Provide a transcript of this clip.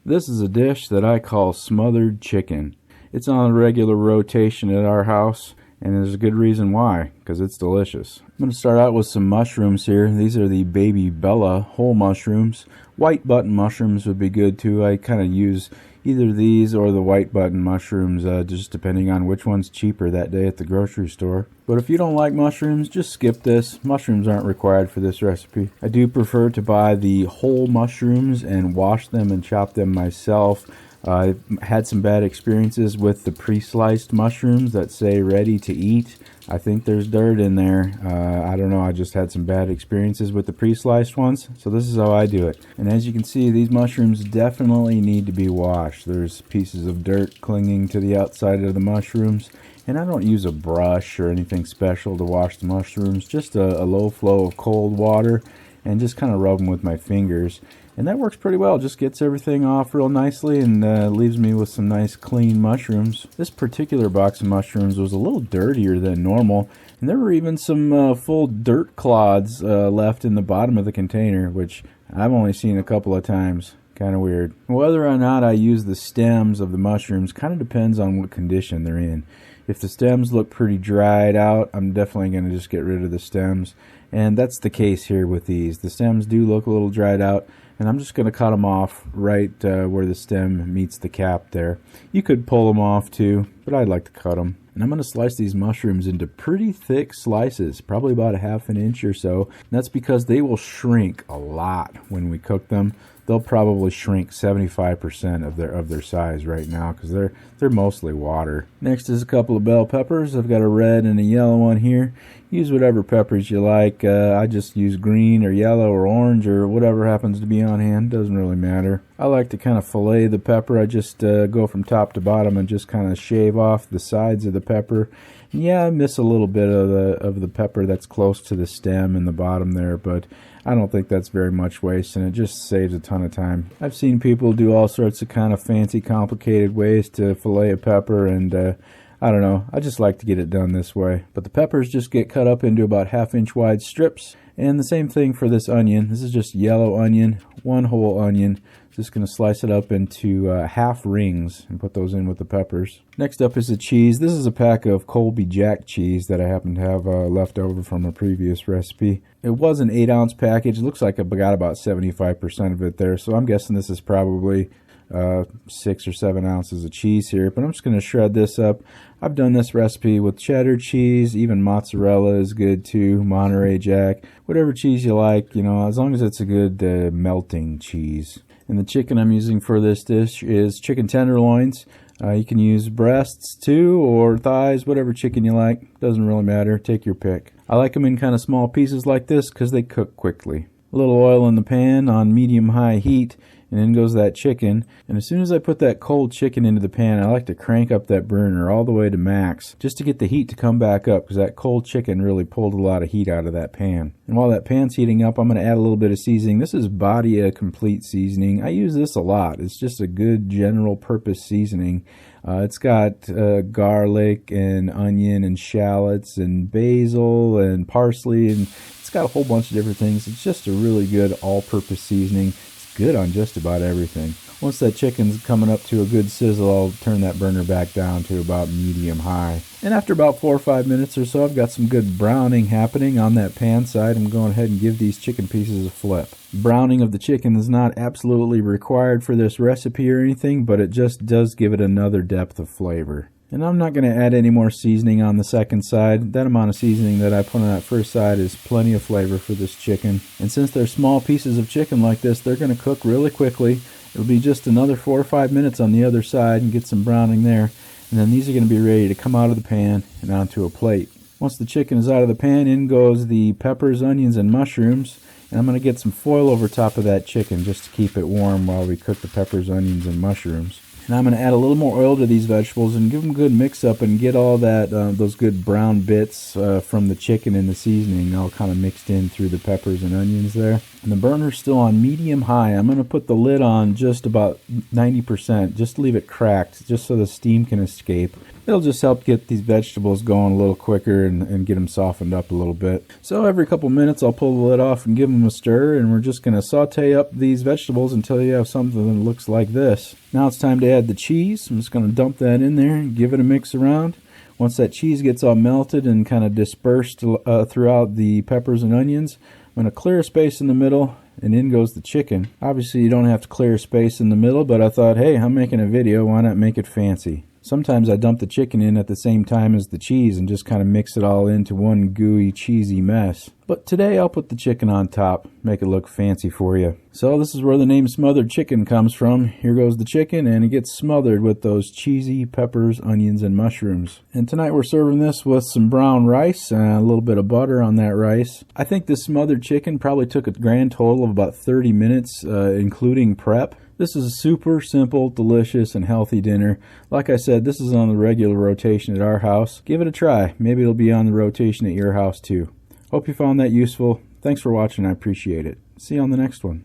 This is a dish that I call smothered chicken. It's on a regular rotation at our house, and there's a good reason why, because it's delicious. I'm going to start out with some mushrooms here. These are the Baby Bella whole mushrooms. White button mushrooms would be good too. I kind of use either these or the white button mushrooms, just depending on which one's cheaper that day at the grocery store. But if you don't like mushrooms, just skip this. Mushrooms aren't required for this recipe. I do prefer to buy the whole mushrooms and wash them and chop them myself. I've had some bad experiences with the pre-sliced mushrooms that say ready to eat. I think there's dirt in there. I don't know, I just had some bad experiences with the pre-sliced ones, so this is how I do it. And as you can see, these mushrooms definitely need to be washed. There's pieces of dirt clinging to the outside of the mushrooms, and I don't use a brush or anything special to wash the mushrooms, just a low flow of cold water and just kind of rub them with my fingers. And that works pretty well, just gets everything off real nicely and leaves me with some nice clean mushrooms. This particular box of mushrooms was a little dirtier than normal, and there were even some full dirt clods left in the bottom of the container, which I've only seen a couple of times. Kind of weird. Whether or not I use the stems of the mushrooms kind of depends on what condition they're in. If the stems look pretty dried out, I'm definitely going to just get rid of the stems. And that's the case here with these. The stems do look a little dried out, and I'm just going to cut them off right where the stem meets the cap there. You could pull them off too, but I'd like to cut them. And I'm going to slice these mushrooms into pretty thick slices, probably about a ½ inch or so. And that's because they will shrink a lot when we cook them. They'll probably shrink 75% of their size right now because they're mostly water. Next is a couple of bell peppers. I've got a red and a yellow one here. Use whatever peppers you like. I just use green or yellow or orange or whatever happens to be on hand. Doesn't really matter. I like to kind of fillet the pepper. I just go from top to bottom and just kind of shave off the sides of the pepper. And yeah, I miss a little bit of the pepper that's close to the stem in the bottom there, but I don't think that's very much waste, and it just saves a ton of time. I've seen people do all sorts of kind of fancy, complicated ways to fillet a pepper, and I don't know, I just like to get it done this way. But the peppers just get cut up into about ½ inch wide strips, and the same thing for this onion. This is just yellow onion, one whole onion. Just going to slice it up into half rings and put those in with the peppers. Next up is the cheese. This is a pack of Colby Jack cheese that I happen to have left over from a previous recipe. It was an 8-ounce package. It looks like I got about 75% of it there, so I'm guessing this is probably 6 or 7 ounces of cheese here, but I'm just going to shred this up. I've done this recipe with cheddar cheese, even mozzarella is good too, Monterey Jack, whatever cheese you like, you know, as long as it's a good melting cheese. And the chicken I'm using for this dish is chicken tenderloins. You can use breasts too, or thighs, whatever chicken you like. Doesn't really matter. Take your pick. I like them in kind of small pieces like this because they cook quickly. A little oil in the pan on medium-high heat, and in goes that chicken. And as soon as I put that cold chicken into the pan, I like to crank up that burner all the way to max just to get the heat to come back up, because that cold chicken really pulled a lot of heat out of that pan. And while that pan's heating up, I'm going to add a little bit of seasoning. This is Badia Complete Seasoning. I use this a lot. It's just a good general purpose seasoning. It's got garlic and onion and shallots and basil and parsley, and it's got a whole bunch of different things. It's just a really good all-purpose seasoning. It's good on just about everything. Once that chicken's coming up to a good sizzle, I'll turn that burner back down to about medium-high. And after about 4 or 5 minutes or so, I've got some good browning happening on that pan side. I'm going ahead and give these chicken pieces a flip. Browning of the chicken is not absolutely required for this recipe or anything, but it just does give it another depth of flavor. And I'm not going to add any more seasoning on the second side. That amount of seasoning that I put on that first side is plenty of flavor for this chicken. And since they're small pieces of chicken like this, they're going to cook really quickly. It'll be just another 4 or 5 minutes on the other side and get some browning there. And then these are going to be ready to come out of the pan and onto a plate. Once the chicken is out of the pan, in goes the peppers, onions, and mushrooms. And I'm going to get some foil over top of that chicken just to keep it warm while we cook the peppers, onions, and mushrooms. And I'm going to add a little more oil to these vegetables and give them a good mix up and get all that those good brown bits from the chicken and the seasoning all kind of mixed in through the peppers and onions there. And the burner's still on medium high. I'm going to put the lid on just about 90%. Just leave it cracked just so the steam can escape. It'll just help get these vegetables going a little quicker and get them softened up a little bit. So every couple minutes I'll pull the lid off and give them a stir, and we're just going to saute up these vegetables until you have something that looks like this. Now it's time to add the cheese. I'm just going to dump that in there and give it a mix around. Once that cheese gets all melted and kind of dispersed throughout the peppers and onions, I'm going to clear a space in the middle, and in goes the chicken. Obviously you don't have to clear a space in the middle, but I thought, hey, I'm making a video, why not make it fancy? Sometimes I dump the chicken in at the same time as the cheese and just kind of mix it all into one gooey, cheesy mess. But today I'll put the chicken on top, make it look fancy for you. So this is where the name Smothered Chicken comes from. Here goes the chicken, and it gets smothered with those cheesy peppers, onions, and mushrooms. And tonight we're serving this with some brown rice and a little bit of butter on that rice. I think this smothered chicken probably took a grand total of about 30 minutes, including prep. This is a super simple, delicious, and healthy dinner. Like I said, this is on the regular rotation at our house. Give it a try. Maybe it'll be on the rotation at your house too. Hope you found that useful. Thanks for watching. I appreciate it. See you on the next one.